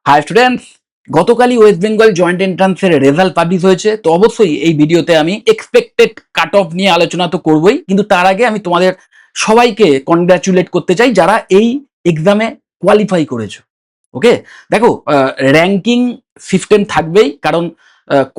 High students, গতকালই West Bengal joint এন্ট্রান্সের result publish হয়েছে। তো অবশ্যই এই ভিডিওতে আমি এক্সপেক্টেড কাট অফ নিয়ে আলোচনা তো করবই, কিন্তু তার আগে আমি তোমাদের সবাইকে কনগ্রাচুলেট করতে চাই যারা এই এক্সামে কোয়ালিফাই করেছো। ওকে, দেখো, র্যাঙ্কিং সিস্টেম থাকবেই, কারণ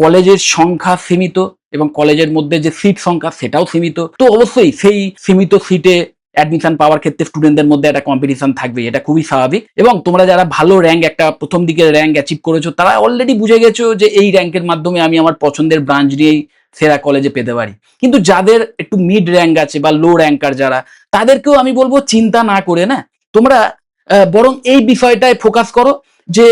কলেজের সংখ্যা সীমিত এবং কলেজের মধ্যে যে সিট সংখ্যা সেটাও সীমিত। তো অবশ্যই সেই সীমিত সিটে অ্যাডমিশন পাওয়ার ক্ষেত্রে স্টুডেন্টদের মধ্যে একটা কম্পিটিশন থাকবে, এটা খুবই স্বাভাবিক। এবং তোমরা যারা ভালো র্যাঙ্ক, একটা প্রথম দিকের র্যাঙ্ক অ্যাচিভ করেছো, তারা অলরেডি বুঝে গেছো যে এই র্যাঙ্কের মাধ্যমে আমি আমার পছন্দের ব্রাঞ্চ নিয়েই সেরা কলেজে পেতে পারি। কিন্তু যাদের একটু মিড র্যাঙ্ক আছে বা লো র্যাঙ্কার যারা, তাদেরকেও আমি বলবো চিন্তা না করে না, তোমরা বরং এই বিষয়টায় ফোকাস করো যে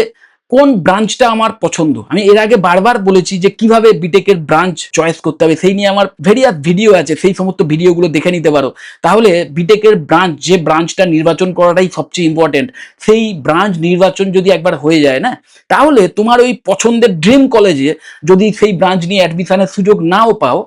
কোন ব্রাঞ্চটা আমার পছন্দ। আমি এর আগে বারবার বলেছি যে কিভাবে বিটেকের ব্রাঞ্চ চয়েস করতে হবে, সেই নিয়ে আমার ভেরিয়াস ভিডিও আছে, সেই সমস্ত ভিডিওগুলো দেখে নিতে পারো। তাহলে বিটেকের ব্রাঞ্চ, যে ব্রাঞ্চটা নির্বাচন করাটাই সবচেয়ে ইম্পর্টেন্ট, সেই ব্রাঞ্চ নির্বাচন যদি একবার হয়ে যায় না, তাহলে তোমার ওই পছন্দের ড্রিম কলেজে যদি সেই ব্রাঞ্চ নিয়ে অ্যাডমিশনের সুযোগ নাও পাও,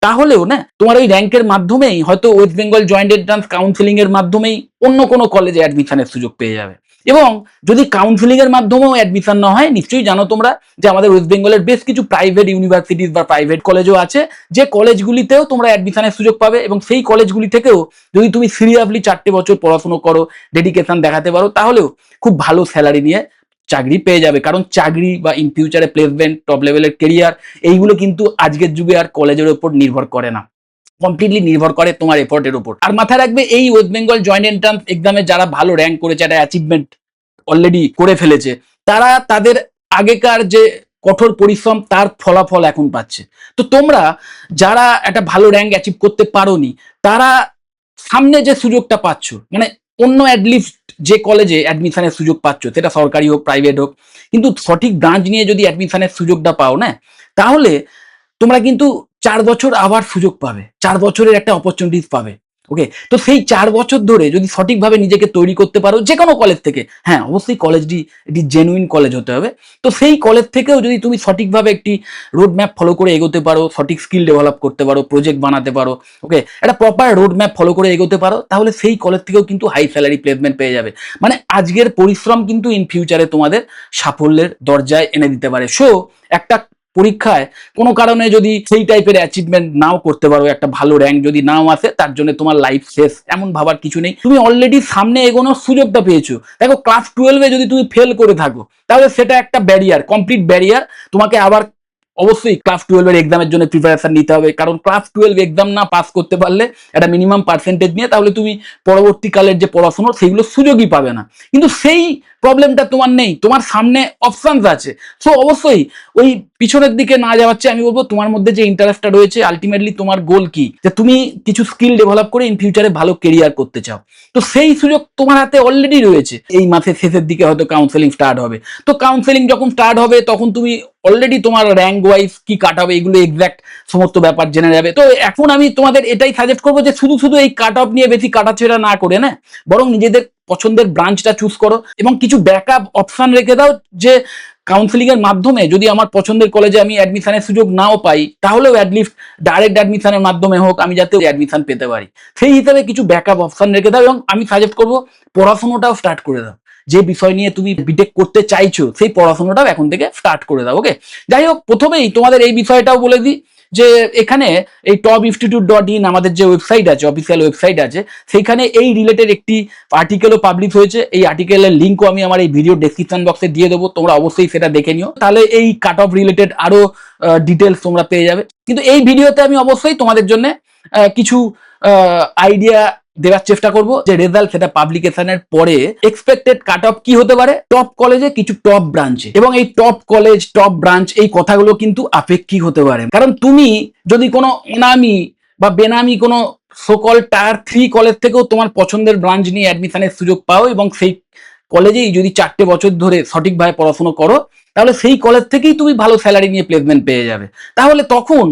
তাহলেও না তোমার ওই র্যাঙ্কের মাধ্যমেই হয়তো West Bengal joint entrance counselling এর মাধ্যমেই অন্য কোনো কলেজে অ্যাডমিশনের সুযোগ পেয়ে যাবে। এবং যদি কাউন্সিলিং এর মাধ্যমেও অ্যাডমিশন না হয়, নিশ্চয়ই জানো তোমরা যে আমাদের ওয়েস্ট বেঙ্গলের বেশ কিছু প্রাইভেট ইউনিভার্সিটিস বা প্রাইভেট কলেজও আছে, যে কলেজগুলিতেও তোমরা অ্যাডমিশনের সুযোগ পাবে। এবং সেই কলেজগুলি থেকেও যদি তুমি সিরিয়াসলি 4টে বছর পড়াশোনা করো, ডেডিকেশন দেখাতে পারো, তাহলেও খুব ভালো স্যালারি নিয়ে চাকরি পেয়ে যাবে। কারণ চাকরি বা ইন ফিউচারে প্লেসমেন্ট, টপ লেভেলের কেরিয়ার, এইগুলো কিন্তু আজকের যুগে আর কলেজের উপর নির্ভর করে না, কমপ্লিটলি নির্ভর করে তোমার এফোর্টের উপর। আর মাথায় রাখবে, এই ওয়েস্ট বেঙ্গল জয়েন্ট এন্ট্রান্স এক্সামে যারা ভালো র্যাঙ্ক করেছে, একটা অ্যাচিভমেন্ট অলরেডি করে ফেলেছে, তারা তাদের আগেকার যে কঠোর পরিশ্রম তার ফলাফল এখন পাচ্ছে। তো তোমরা যারা একটা ভালো র্যাঙ্ক অ্যাচিভ করতে পারোনি, তারা সামনে যে সুযোগটা পাচ্ছ, মানে অন্য অ্যাটলিস্ট যে কলেজে অ্যাডমিশনের সুযোগ পাচ্ছ, সেটা সরকারি হোক প্রাইভেট হোক, কিন্তু সঠিক ব্রাঞ্চ নিয়ে যদি অ্যাডমিশনের সুযোগটা পাও না, তাহলে তোমরা কিন্তু 4 বছর আবার সুযোগ পাবে, 4 বছরের একটা অপরচুনিটিস পাবে। ওকে, তো সেই 4 বছর ধরে যদি সঠিকভাবে নিজেকে তৈরি করতে পারো যে কোনো কলেজ থেকে, হ্যাঁ অবশ্যই কলেজটি একটি জেনুইন কলেজ হতে হবে, তো সেই কলেজ থেকেও যদি তুমি সঠিকভাবে একটি রোড ম্যাপ ফলো করে এগোতে পারো, সঠিক স্কিল ডেভেলপ করতে পারো, প্রজেক্ট বানাতে পারো, ওকে, একটা প্রপার রোড ম্যাপ ফলো করে এগোতে পারো, তাহলে সেই কলেজ থেকেও কিন্তু হাই স্যালারি প্লেসমেন্ট পেয়ে যাবে। মানে আজকের পরিশ্রম কিন্তু ইন ফিউচারে তোমাদের সাফল্যের দরজায় এনে দিতে পারে। সো একটা পরীক্ষায় কোনো কারণে যদি সেই টাইপের অ্যাচিভমেন্ট নাও করতে পারো, একটা ভালো র্যাঙ্ক যদি নাও আসে, তার জন্য তোমার লাইফ শেষ এমন ভাবার কিছু নেই। তুমি অলরেডি সামনে এগোনোর সুযোগটা পেয়েছো। দেখো, ক্লাস 12-এ যদি তুমি ফেল করে থাকো, তাহলে সেটা একটা ব্যারিয়ার, কমপ্লিট ব্যারিয়ার। তোমাকে আবার অবশ্যই ক্লাস 12-এর এক্সামের জন্য প্রিপারেশন নিতে হবে, কারণ ক্লাস 12 এক্সাম না পাস করতে পারলে একটা মিনিমাম পার্সেন্টেজ নিয়ে, তাহলে তুমি পরবর্তীকালের যে পড়াশোনা সেগুলো সুযোগই পাবে না। কিন্তু সেই প্রবলেমটা তোমার নেই, তোমার সামনে অপশনস আছে। সো অবশ্যই ওই পিছনের দিকে না যাওয়ার চেয়ে আমি বলবো, তোমার মধ্যে যে ইন্টারেস্টটা রয়েছে, আলটিমেটলি তোমার গোল কি, যে তুমি কিছু স্কিল ডেভেলপ করে ইন ফিউচারে ভালো কেরিয়ার করতে চাও, তো সেই সুযোগ তোমার হাতে অলরেডি রয়েছে। এই মাসের শেষের দিকে হয়তো কাউন্সেলিং স্টার্ট হবে, তো কাউন্সেলিং যখন স্টার্ট হবে, তখন তুমি অলরেডি তোমার র্যাঙ্ক ওয়াইজ কি কাট হবে, এগুলো এক্সাক্ট সমস্ত ব্যাপার জেনে যাবে। তো এখন আমি তোমাদের এটাই সাজেস্ট করবো যে শুধু শুধু এই কাট অফ নিয়ে বেশি কাটাছেড়া না করে না, বরং নিজেদের পছন্দের ব্রাঞ্চটা চুজ করো এবং কিছু ব্যাকআপ অপশন রেখে দাও, যে কাউন্সেলিং এর মাধ্যমে যদি আমার পছন্দের কলেজে আমি অ্যাডমিশনের সুযোগ নাও পাই, তাহলেও অ্যাটলিস্ট ডাইরেক্ট অ্যাডমিশনের মাধ্যমে হোক আমি যাতে অ্যাডমিশন পেতে পারি। সেই হিসাবে কিছু ব্যাকআপ অপশন রেখে দাও এবং আমি সাজেস্ট করবো পড়াশোনাটাও স্টার্ট করে দাও। যে বিষয় নিয়ে তুমি বিটেক করতে চাইছো, সেই পড়াশোনাটাও এখন থেকে স্টার্ট করে দাও। ওকে, যাই হোক, প্রথমেই তোমাদের এই বিষয়টাও বলে দিই যে এখানে এই top-institute.in আমাদের যে ওয়েবসাইট আছে, অফিসিয়াল ওয়েবসাইট আছে, সেইখানে এই রিলেটেড একটি আর্টিকেলও পাবলিশ হয়েছে। এই আর্টিকেলের লিঙ্কও আমি আমার এই ভিডিও ডেসক্রিপশন বক্সে দিয়ে দেবো, তোমরা অবশ্যই সেটা দেখে নিও, তাহলে এই কাট অফ রিলেটেড আরো ডিটেলস তোমরা পেয়ে যাবে। কিন্তু এই ভিডিওতে আমি অবশ্যই তোমাদের জন্য কিছু আইডিয়া দেওয়ার চেষ্টা করব, যে রেজাল্ট সেটা পাবলিকেশনের পরে এক্সপেক্টেড কাট অফ কি হতে পারে টপ কলেজে, কিছু টপ ব্রাঞ্চে। এবং এই টপ কলেজ, টপ ব্রাঞ্চ, এই কথাগুলো কিন্তু আপেক্ষিক হতে পারে, কারণ তুমি যদি কোনো অনামি বা বেনামি কোনো সকল টায়ার 3 কলেজ থেকেও তোমার পছন্দের ব্রাঞ্চ নিয়ে অ্যাডমিশনের সুযোগ পাও এবং সেই কলেজেই যদি 4টে বছর ধরে সঠিকভাবে পড়াশোনা করো, তাহলে সেই কলেজ থেকেই তুমি ভালো স্যালারি নিয়ে প্লেসমেন্ট পেয়ে যাবে। তাহলে তখন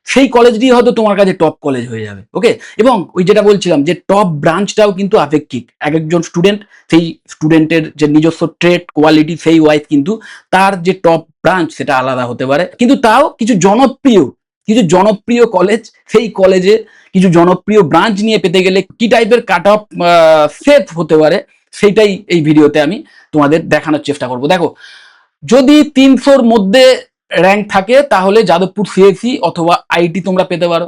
সেই কলেজটি হয়তো তোমার কাছে টপ কলেজ হয়ে যাবে। ওকে, এবং ওই যেটা বলছিলাম যে টপ ব্রাঞ্চটাও কিন্তু আপেক্ষিক, এক একজন স্টুডেন্ট, সেই স্টুডেন্টের যে নিজস্ব ট্রেড কোয়ালিটি, সেই ওয়াইজ কিন্তু তার যে টপ ব্রাঞ্চ সেটা আলাদা হতে পারে। কিন্তু তাও কিছু জনপ্রিয় কলেজ, সেই কলেজে কিছু জনপ্রিয় ব্রাঞ্চ নিয়ে পেতে গেলে কি টাইপের কাট অফ সেট হতে পারে, সেইটাই এই ভিডিওতে আমি তোমাদের দেখানোর চেষ্টা করব। দেখো, যদি 300-র মধ্যে র্যাঙ্ক থাকে তাহলে যাদবপুর সিএসি অথবা আইটি তোমরা পেতে পারো।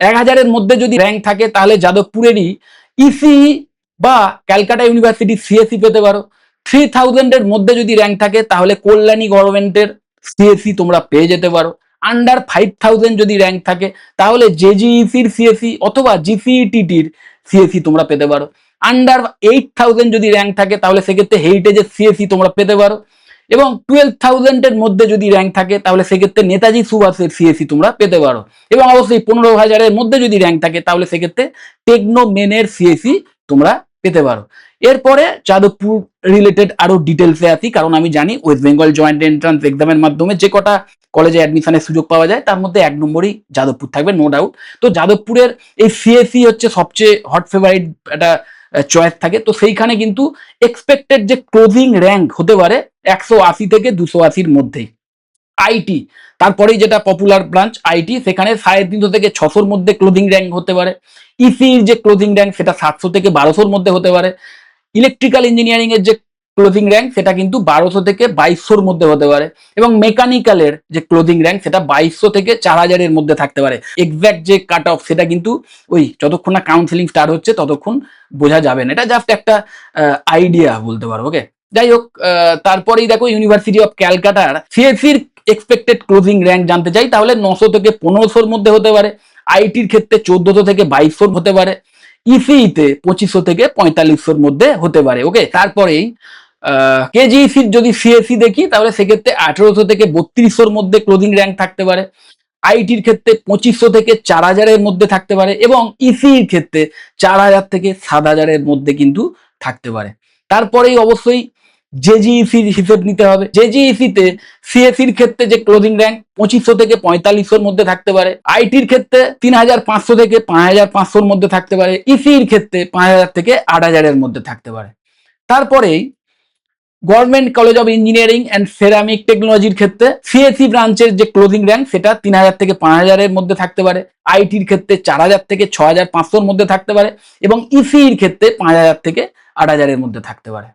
1000-এর মধ্যে যদি র্যাঙ্ক থাকে তাহলে যাদবপুরেরই ইসিই বা ক্যালকাটা ইউনিভার্সিটি সিএসি পেতে পারো। 3000-এর মধ্যে যদি র্যাঙ্ক থাকে তাহলে কল্যাণী গভর্নমেন্টের সিএসি তোমরা পেয়ে যেতে পারো। আন্ডার 5000 যদি র্যাঙ্ক থাকে তাহলে জেজিইসির সিএসি অথবা জিসিইটিটির সিএসি তোমরা পেতে পারো। আন্ডার 8000 যদি র্যাঙ্ক থাকে তাহলে সেক্ষেত্রে হেরিটেজের সিএসি তোমরা পেতে পারো। এবং 12,000-এর মধ্যে যদি র্যাঙ্ক থাকে তাহলে সেক্ষেত্রে নেতাজি সুভাষের সিএসি তোমরা পেতে পারো। এবং অবশ্যই 15,000-এর মধ্যে যদি র্যাঙ্ক থাকে তাহলে সেক্ষেত্রে টেকনো মেনের সিএসি তোমরা পেতে পারো। এরপরে যাদবপুর রিলেটেড আরো ডিটেলসে আসি, কারণ আমি জানি ওয়েস্ট বেঙ্গল জয়েন্ট এন্ট্রান্স এক্সামের মাধ্যমে যে কটা কলেজে অ্যাডমিশনের সুযোগ পাওয়া যায় তার মধ্যে 1 নম্বরই যাদবপুর থাকবে, নো ডাউট। তো যাদবপুরের এই সিএসি হচ্ছে সবচেয়ে হট ফেভারিট একটা চয়েস থাকে। তো সেইখানে কিন্তু এক্সপেক্টেড যে ক্লোজিং র্যাঙ্ক হতে পারে 180 থেকে 280-র মধ্যেই। আইটি তারপরেই যেটা পপুলার ব্রাঞ্চ আইটি, সেখানে 350 থেকে 600-র মধ্যে ক্লোজিং র্যাঙ্ক হতে পারে। ইসির যে ক্লোজিং র্যাঙ্ক সেটা 700 থেকে 1200-র মধ্যে হতে পারে। ইলেকট্রিক্যাল ইঞ্জিনিয়ারিং এর যে ক্লোজিং র্যাঙ্ক সেটা কিন্তু 1200 থেকে 2200-র মধ্যে হতে পারে। এবং মেকানিক্যালের যে ক্লোজিং র্যাঙ্ক সেটা 2200 থেকে 4000-এর মধ্যে থাকতে পারে। এক্স্যাক্ট যে কাট অফ সেটা কিন্তু ওই যতক্ষণ না কাউন্সিলিং স্টার্ট হচ্ছে ততক্ষণ বোঝা যাবে না, এটা জাস্ট একটা আইডিয়া বলতে পারো। ওকে, যাই হোক, তারপরেই দেখো ইউনিভার্সিটি অফ ক্যালকাটার সিএসির এক্সপেক্টেড ক্লোজিং র্যাঙ্ক জানতে চাই তাহলে 900 থেকে 1500-র মধ্যে হতে পারে। আইটির ক্ষেত্রে 1400 থেকে 2200 হতে পারে। ইসিইতে 2500 থেকে 4500-র মধ্যে হতে পারে। ওকে, তারপরেই কেজিইসির যদি সিএসি দেখি তাহলে সেক্ষেত্রে 1800 থেকে 3200-র মধ্যে ক্লোজিং র্যাঙ্ক থাকতে পারে। আইটির ক্ষেত্রে 2500 থেকে 4000-এর মধ্যে থাকতে পারে এবং ইসির ক্ষেত্রে 4000 থেকে 7000-এর মধ্যে কিন্তু থাকতে পারে। তারপরেই অবশ্যই জেজিইসির হিসেব নিতে হবে। জেজিইসিতে সিএসির ক্ষেত্রে যে ক্লোজিং র্যাঙ্ক 2500 থেকে 4500-র মধ্যে থাকতে পারে। আইটির ক্ষেত্রে 3500 থেকে 5500-র মধ্যে থাকতে পারে। ইসির ক্ষেত্রে 5000 থেকে 8000-এর মধ্যে থাকতে পারে। তারপরেই government college of engineering and ceramic টেকনোলজির ক্ষেত্রে সিএসি ব্রাঞ্চের যে ক্লোজিং র্যাঙ্ক সেটা 3000 থেকে 5000-এর মধ্যে থাকতে পারে। আইটির ক্ষেত্রে 4000 থেকে 6500-র মধ্যে থাকতে পারে এবং ইসির ক্ষেত্রে 5000 থেকে 8000-এর মধ্যে থাকতে পারে।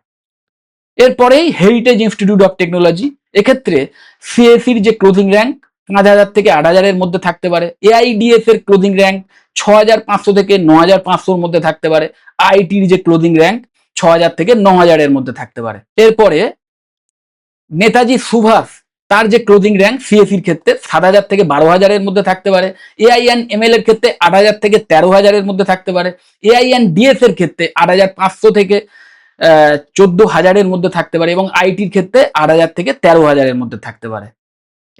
এরপরেই হেরিটেজ ইনস্টিটিউট অফ টেকনোলজি, এক্ষেত্রে সিএসির যে ক্লোজিং র্যাঙ্ক 5000 থেকে 8000-এর মধ্যে থাকতে পারে। এআইডিএস এর ক্লোজিং র্যাঙ্ক 6500 থেকে 9500-র মধ্যে থাকতে পারে। আইটির যে ক্লোজিং র্যাঙ্ক 6000 থেকে 9000-এর মধ্যে থাকতে পারে। এরপরে নেতাজি সুভাষ তার যে ক্লোজিং র্যাঙ্ক সিএসির ক্ষেত্রে 7000 থেকে 12000-এর মধ্যে থাকতে পারে। এআইএনএমএল এর ক্ষেত্রে 8000 থেকে 13000-এর মধ্যে থাকতে পারে। এআইএনডিএস এর ক্ষেত্রে 8500 থেকে 14000-এর মধ্যে থাকতে পারে এবং আইটির ক্ষেত্রে 8000 থেকে 13000-এর মধ্যে থাকতে পারে।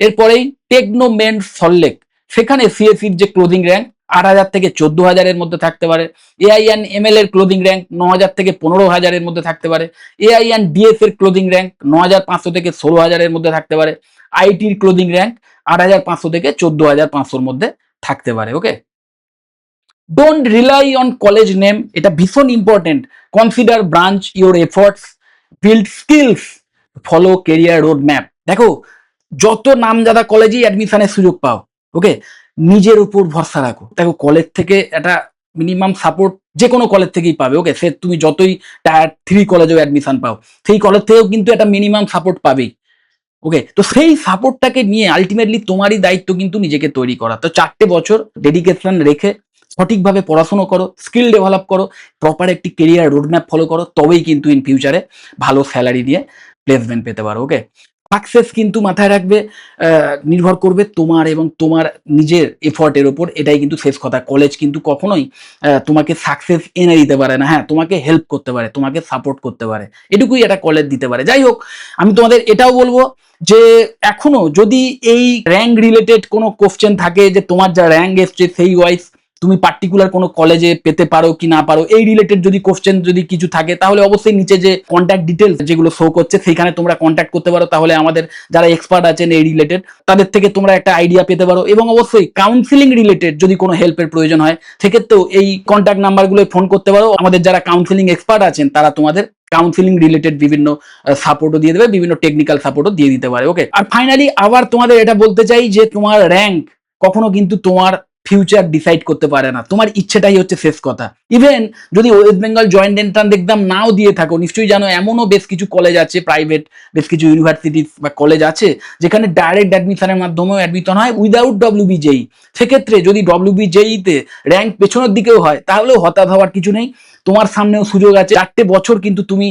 এরপরেই টেকনো মেন সল্টলেক, সেখানে সিএসির যে ক্লোজিং র্যাঙ্ক 8000 থেকে 14000-এর মধ্যে থাকতে পারে। এআইএনএমএল এর ক্লোজিং র্যাঙ্ক 9000 থেকে 15000-এর মধ্যে থাকতে পারে। এআইএনডিএস এর ক্লোজিং র্যাঙ্ক 9500 থেকে 16000-এর মধ্যে থাকতে পারে। আইটির ক্লোজিং র্যাঙ্ক 8500 থেকে 14500-র মধ্যে থাকতে পারে। Okay, don't rely on college name, এটা ভীষণ important. Consider branch your efforts, build skills, follow career road map. দেখো, যত নামজাদা কলেজেই অ্যাডমিশনের সুযোগ পাও, ওকে, নিজের উপর ভরসা রাখো। দেখো, কলেজ থেকে একটা মিনিমাম সাপোর্ট যে কোনো কলেজ থেকেই পাবে। ওকে, সে তুমি যতই টায়ার 3 কলেজেও অ্যাডমিশন পাও, সেই কলেজ থেকেও কিন্তু একটা মিনিমাম সাপোর্ট পাবেই। ওকে, তো সেই সাপোর্টটাকে নিয়ে আলটিমেটলি তোমারই দায়িত্ব কিন্তু নিজেকে তৈরি করা। তো 4টে বছর ডেডিকেশন রেখে সঠিকভাবে পড়াশোনা করো, স্কিল ডেভেলপ করো, প্রপার একটি কেরিয়ার রোডম্যাপ ফলো করো, তবেই কিন্তু ইন ফিউচারে ভালো স্যালারি দিয়ে প্লেসমেন্ট পেতে পারো। ওকে, সাকসেস কিন্তু মাথায় রাখবে নির্ভর করবে তোমার এবং তোমার নিজের এফর্টের ওপর, এটাই কিন্তু শেষ কথা। কলেজ কিন্তু কখনোই তোমাকে সাকসেস এনে দিতে পারে না। হ্যাঁ, তোমাকে হেল্প করতে পারে, তোমাকে সাপোর্ট করতে পারে, এটুকুই একটা কলেজ দিতে পারে। যাই হোক, আমি তোমাদের এটাও বলবো যে এখনো যদি এই র্যাঙ্ক রিলেটেড কোনো কোশ্চেন থাকে যে তোমার যা র্যাঙ্ক এসছে সেই ওয়াইজ তুমি পার্টিকুলার কোনো কলেজে পেতে পারো কি না পারো, এই রিলেটেড যদি কোশ্চেন যদি কিছু থাকে তাহলে অবশ্যই নিচে যে কন্ট্যাক্ট ডিটেলস যেগুলো শো করছে সেইখানে তোমরা কন্ট্যাক্ট করতে পারো। তাহলে আমাদের যারা এক্সপার্ট আছেন এই রিলেটেড তাদের থেকে তোমরা একটা আইডিয়া পেতে পারো। এবং অবশ্যই কাউন্সিলিং রিলেটেড যদি কোনো হেল্পের প্রয়োজন হয় সেক্ষেত্রেও এই কন্ট্যাক্ট নাম্বারগুলোয় ফোন করতে পারো। আমাদের যারা কাউন্সিলিং এক্সপার্ট আছেন তারা তোমাদের কাউন্সিলিং রিলেটেড বিভিন্ন সাপোর্টও দিয়ে দেবে, বিভিন্ন টেকনিক্যাল সাপোর্টও দিয়ে দিতে পারে। ওকে, আর ফাইনালি আবার তোমাদের এটা বলতে চাই যে তোমার র্যাঙ্ক কখনো কিন্তু তোমার ফিউচার ডিসাইড করতে পারে না, তোমার ইচ্ছেটাই হচ্ছে শেষ কথা। ইভেন যদি West Bengal joint entrance exam নাও দিয়ে থাকো, নিশ্চয়ই জানো এমনও বেশ কিছু কলেজ আছে, প্রাইভেট বেশ কিছু ইউনিভার্সিটি বা কলেজ আছে যেখানে ডাইরেক্ট অ্যাডমিশনের মাধ্যমেও অ্যাডমিশন হয় উইদাউট ডব্লিউবিজেই। সেক্ষেত্রে যদি ডব্লিউবিজেইতে র্যাঙ্ক পেছনের দিকেও হয় তাহলেও হতাশ হওয়ার কিছু নেই, তোমার সামনেও সুযোগ আছে। 4টে বছর কিন্তু তুমি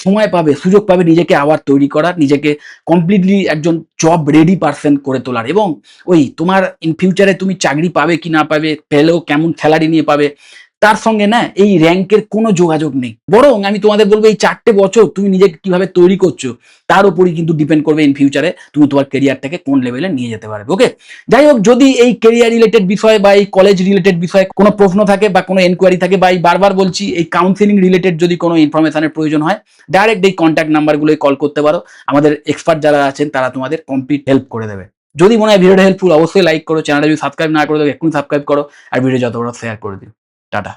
সময় পাবে, সুযোগ পাবে নিজেকে আবার তৈরি করার, নিজেকে কমপ্লিটলি একজন জব রেডি পার্সন করে তোলার। এবং ওই তোমার ইন ফিউচারে তুমি চাকরি পাবে কি না পাবে, পেলেও কেমন স্যালারি নিয়ে পাবে, তার সঙ্গে না এই র্যাঙ্কের কোনো যোগাযোগ নেই। বরং আমি তোমাদের বলবো এই 4টে বছর তুমি নিজেকে কিভাবে তৈরি করছো তার উপরই কিন্তু ডিপেন্ড করবে ইন ফিউচারে তুমি তোমার কেরিয়ারটাকে কোন লেভেলে নিয়ে যেতে পারবে। ওকে, যাই হোক, যদি এই কেরিয়ার রিলেটেড বিষয় বা এই কলেজ রিলেটেড বিষয়ে কোনো প্রশ্ন থাকে বা কোনো এনকোয়ারি থাকে, বা এই বারবার বলছি এই কাউন্সিলিং রিলেটেড যদি কোনো ইনফরমেশনের প্রয়োজন হয়, ডাইরেক্ট এই কন্ট্যাক্ট নাম্বারগুলোয় কল করতে পারো। আমাদের এক্সপার্ট যারা আছেন তারা তোমাদের কমপ্লিট হেল্প করে দেবে। যদি মনে হয় ভিডিওটা হেল্পফুল, অবশ্যই লাইক করো, চ্যানেলটা যদি সাবস্ক্রাইব না করে দেবে এক্ষুনি সাবস্ক্রাইব করো, আর ভিডিও যত বড় শেয়ার করে দিও। টাটা।